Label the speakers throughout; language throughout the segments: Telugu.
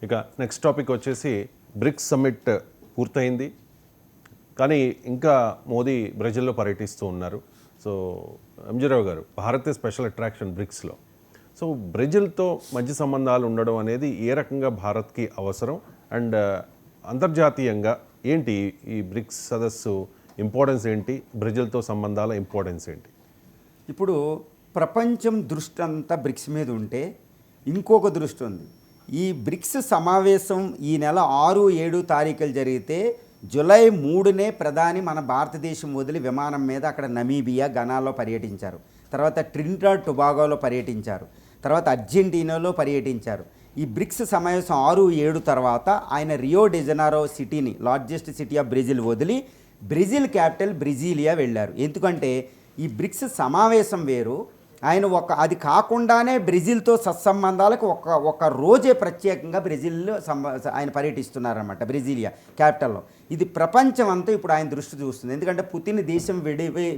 Speaker 1: ఇక నెక్స్ట్ టాపిక్ వచ్చేసి బ్రిక్స్ సమ్మిట్ పూర్తయింది, కానీ ఇంకా మోదీ బ్రెజిల్లో పర్యటిస్తూ ఉన్నారు. సో ఎంజీరావు గారు, భారతీయ స్పెషల్ అట్రాక్షన్ బ్రిక్స్లో, సో బ్రెజిల్తో మంచి సంబంధాలు ఉండడం అనేది ఏ రకంగా భారత్కి అవసరం అండ్ అంతర్జాతీయంగా ఏంటి ఈ బ్రిక్స్ సదస్సు ఇంపార్టెన్స్ ఏంటి, బ్రెజిల్తో సంబంధాల ఇంపార్టెన్స్ ఏంటి?
Speaker 2: ఇప్పుడు ప్రపంచం దృష్టి అంతా బ్రిక్స్ మీద ఉంటే ఇంకొక దృష్టి ఉంది. ఈ బ్రిక్స్ సమావేశం ఈ నెల 6-7 తారీఖులు జరిగితే జూలై 3నే ప్రధాని మన భారతదేశం వదిలి విమానం మీద అక్కడ నమీబియా, ఘనాలో పర్యటించారు. తర్వాత ట్రినిడాడ్ టొబాగోలో పర్యటించారు. తర్వాత అర్జెంటీనాలో పర్యటించారు. ఈ బ్రిక్స్ సమావేశం 6-7 తర్వాత ఆయన రియో డి జనీరో సిటీని, లార్జెస్ట్ సిటీ ఆఫ్ బ్రెజిల్ వదిలి బ్రెజిల్ క్యాపిటల్ బ్రెజీలియా వెళ్ళారు. ఎందుకంటే ఈ బ్రిక్స్ సమావేశం వేరు, ఆయన అది కాకుండానే బ్రెజిల్తో సత్సంబంధాలకు ఒక రోజే ప్రత్యేకంగా బ్రెజిల్లో ఆయన పర్యటిస్తున్నారన్నమాట, బ్రెజీలియా క్యాపిటల్లో. ఇది ప్రపంచం అంతా ఇప్పుడు ఆయన దృష్టి చూస్తుంది. ఎందుకంటే పుతిన్ దేశం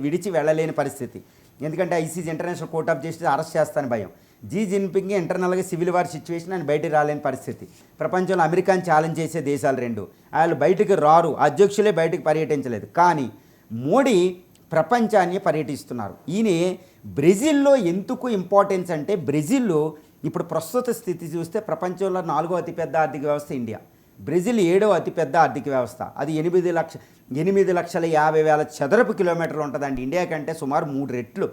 Speaker 2: విడిచి వెళ్ళలేని పరిస్థితి. ఎందుకంటే ICC international court of justice arrest చేస్తాను భయం. జీ జిన్పింగ్ ఇంటర్నల్గా సివిల్ వార్ సిచ్యువేషన్ ఆయన బయటకు రాలేని పరిస్థితి. ప్రపంచంలో అమెరికాని ఛాలెంజ్ చేసే దేశాలు రెండు, వాళ్ళు బయటకు రారు, అధ్యక్షులే బయటకు పర్యటించలేదు. కానీ మోడీ ప్రపంచాన్ని పర్యటిస్తున్నారు. ఈయన బ్రెజిల్లో ఎందుకు ఇంపార్టెన్స్ అంటే, బ్రెజిల్లో ఇప్పుడు ప్రస్తుత స్థితి చూస్తే ప్రపంచంలో 4వ అతిపెద్ద ఆర్థిక వ్యవస్థ ఇండియా, బ్రెజిల్ 7వ అతిపెద్ద ఆర్థిక వ్యవస్థ. అది 8,50,000 చదరపు కిలోమీటర్లు ఉంటుందండి. ఇండియా కంటే సుమారు 3 రెట్లు.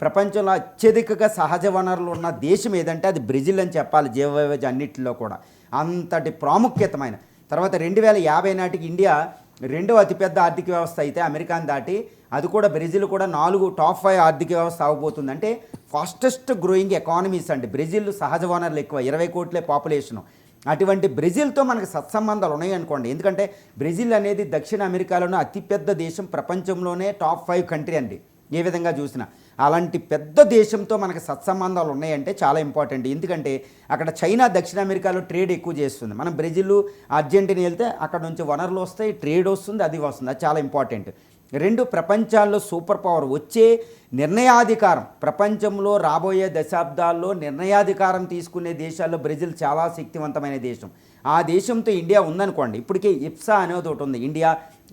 Speaker 2: ప్రపంచంలో అత్యధికంగా సహజ వనరులు ఉన్న దేశం ఏదంటే అది బ్రెజిల్ అని చెప్పాలి, జీవవైవిధ్యం అన్నింటిలో కూడా అంతటి ప్రాముఖ్యతమైన. తర్వాత 2050 నాటికి ఇండియా 2వ అతిపెద్ద ఆర్థిక వ్యవస్థ అయితే అమెరికాని దాటి, అది కూడా బ్రెజిల్ కూడా టాప్ 5 ఆర్థిక వ్యవస్థ అవ్వబోతుంది. అంటే ఫాస్టెస్ట్ గ్రోయింగ్ ఎకానమీస్ అండి బ్రెజిల్. సహజ వనరులు ఎక్కువ, 20 కోట్లే పాపులేషను. అటువంటి బ్రెజిల్తో మనకు సత్సంబంధాలు ఉన్నాయి అనుకోండి. ఎందుకంటే బ్రెజిల్ అనేది దక్షిణ అమెరికాలోనే అతిపెద్ద దేశం, ప్రపంచంలోనే టాప్ 5 కంట్రీ అండి ఏ విధంగా చూసినా. అలాంటి పెద్ద దేశంతో మనకు సత్సంబంధాలు ఉన్నాయంటే చాలా ఇంపార్టెంట్. ఎందుకంటే అక్కడ చైనా దక్షిణ అమెరికాలో ట్రేడ్ ఎక్కువ చేస్తుంది. మనం బ్రెజిల్, అర్జెంటీనా వెళ్తే అక్కడ నుంచి వనరులు వస్తాయి, ట్రేడ్ వస్తుంది, అది వస్తుంది. అది చాలా ఇంపార్టెంట్. 2, ప్రపంచాల్లో సూపర్ పవర్ వచ్చే నిర్ణయాధికారం, ప్రపంచంలో రాబోయే దశాబ్దాల్లో నిర్ణయాధికారం తీసుకునే దేశాల్లో బ్రెజిల్ చాలా శక్తివంతమైన దేశం. ఆ దేశంతో ఇండియా ఉందనుకోండి, ఇప్పటికే ఇప్సా అనేది ఒకటి ఉంది, ఇండియా,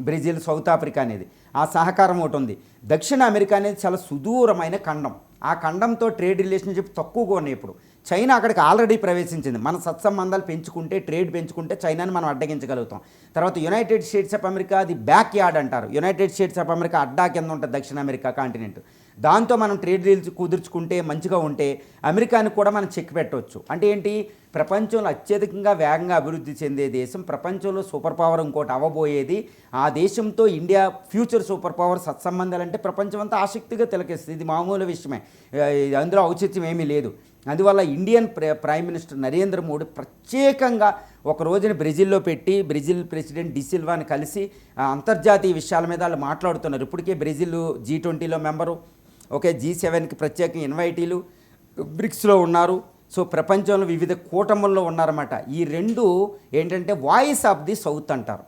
Speaker 2: బ్రెజిల్, సౌత్ ఆఫ్రికా అనేది, ఆ సహకారం ఒకటి ఉంది. దక్షిణ అమెరికా అనేది చాలా సుదూరమైన ఖండం. ఆ ఖండంతో ట్రేడ్ రిలేషన్షిప్ తక్కువగా ఉన్నాయి. ఇప్పుడు చైనా అక్కడికి ఆల్రెడీ ప్రవేశించింది. మన సత్సంబంధాలు పెంచుకుంటే, ట్రేడ్ పెంచుకుంటే చైనాని మనం అడ్డగించగలుగుతాం. తర్వాత యునైటెడ్ స్టేట్స్ ఆఫ్ అమెరికా, అది బ్యాక్ యార్డ్ అంటారు. యునైటెడ్ స్టేట్స్ ఆఫ్ అమెరికా అడ్డా కింద ఉంటుంది దక్షిణ అమెరికా కాంటినెంట్. దాంతో మనం ట్రేడ్ డీల్స్ కుదుర్చుకుంటే, మంచిగా ఉంటే అమెరికాని కూడా మనం చెక్ పెట్టవచ్చు. అంటే ఏంటి, ప్రపంచంలో అత్యధికంగా వేగంగా అభివృద్ధి చెందే దేశం, ప్రపంచంలో సూపర్ పవర్ ఇంకోటి అవ్వబోయేది, ఆ దేశంతో ఇండియా ఫ్యూచర్ సూపర్ పవర్ సత్సంబంధాలు అంటే ప్రపంచం అంతా ఆసక్తిగా తిలకిస్తుంది. ఇది మామూలు విషయమే, అందులో ఔచిత్యం ఏమీ లేదు. అందువల్ల Indian prime minister Narendra Modi ప్రత్యేకంగా ఒక రోజున బ్రెజిల్లో పెట్టి, బ్రెజిల్ ప్రెసిడెంట్ డి సిల్వాని కలిసి అంతర్జాతీయ విషయాల మీద వాళ్ళు మాట్లాడుతున్నారు. ఇప్పటికే బ్రెజిల్ G20లో మెంబరు, G7కి ప్రత్యేక ఇన్వైటీలు, బ్రిక్స్లో ఉన్నారు. సో ప్రపంచంలో వివిధ కూటముల్లో ఉన్నారన్నమాట. ఈ 2 ఏంటంటే వాయిస్ ఆఫ్ ది సౌత్ అంటారు.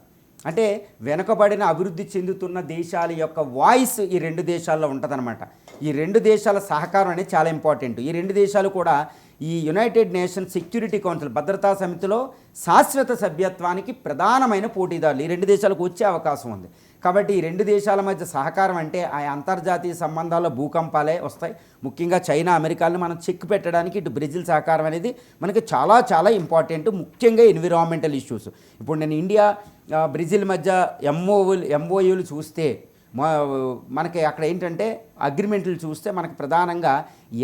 Speaker 2: అంటే వెనుకబడిన అభివృద్ధి చెందుతున్న దేశాల యొక్క వాయిస్ ఈ 2 దేశాల్లో ఉంటుందన్నమాట. ఈ 2 దేశాల సహకారం అనేది చాలా ఇంపార్టెంట్. ఈ 2 దేశాలు కూడా ఈ యునైటెడ్ నేషన్స్ సెక్యూరిటీ కౌన్సిల్, భద్రతా సమితిలో శాశ్వత సభ్యత్వానికి ప్రధానమైన పోటీదారులు ఈ 2 దేశాలకు వచ్చే అవకాశం ఉంది. కాబట్టి ఈ 2 దేశాల మధ్య సహకారం అంటే ఆ అంతర్జాతీయ సంబంధాల్లో భూకంపాలే వస్తాయి. ముఖ్యంగా చైనా, అమెరికాలను మనం చెక్ పెట్టడానికి ఇటు బ్రెజిల్ సహకారం అనేది మనకి చాలా చాలా ఇంపార్టెంట్. ముఖ్యంగా ఎన్విరాన్మెంటల్ ఇష్యూస్. ఇప్పుడు నేను ఇండియా, బ్రెజిల్ మధ్య ఎంఓయూలు చూస్తే, మనకి అక్కడ ఏంటంటే అగ్రిమెంట్లు చూస్తే మనకు ప్రధానంగా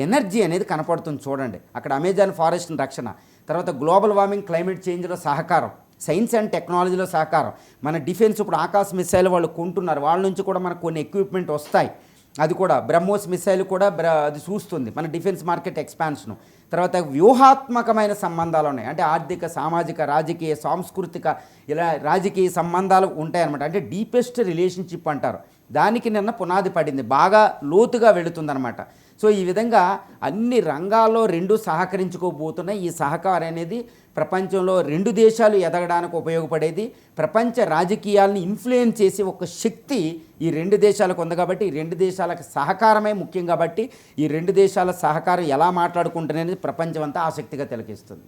Speaker 2: ఎనర్జీ అనేది కనపడుతుంది. చూడండి, అక్కడ అమెజాన్ ఫారెస్ట్ రక్షణ, తర్వాత గ్లోబల్ వార్మింగ్, క్లైమేట్ చేంజ్లో సహకారం, సైన్స్ అండ్ టెక్నాలజీలో సహకారం, మన డిఫెన్స్ ఇప్పుడు ఆకాశ్ మిసైల్ వాళ్ళు కొంటున్నారు, వాళ్ళ నుంచి కూడా మనకు కొన్ని ఎక్విప్మెంట్ వస్తాయి. అది కూడా బ్రహ్మోస్ మిసైల్ కూడా అది చూస్తుంది మన డిఫెన్స్ మార్కెట్ ఎక్స్పాన్షను. తర్వాత వ్యూహాత్మకమైన సంబంధాలు ఉన్నాయి. అంటే ఆర్థిక, సామాజిక, రాజకీయ, సాంస్కృతిక, ఇలా రాజకీయ సంబంధాలు ఉంటాయన్నమాట. అంటే డీపెస్ట్ రిలేషన్షిప్ అంటారు. దానికి నిన్న పునాది పడింది, బాగా లోతుగా వెళుతుందన్నమాట. సో ఈ విధంగా అన్ని రంగాల్లో 2 సహకరించుకోబోతున్నాయి. ఈ సహకారం అనేది ప్రపంచంలో 2 దేశాలు ఎదగడానికి ఉపయోగపడేది. ప్రపంచ రాజకీయాలను ఇన్ఫ్లుయెన్స్ చేసి ఒక శక్తి ఈ 2 దేశాలకు ఉంది. కాబట్టి ఈ 2 దేశాలకు సహకారమే ముఖ్యం. కాబట్టి ఈ 2 దేశాల సహకారం ఎలా మాట్లాడుకుంటున్నది ప్రపంచం అంతా ఆసక్తిగా తిలకిస్తుంది.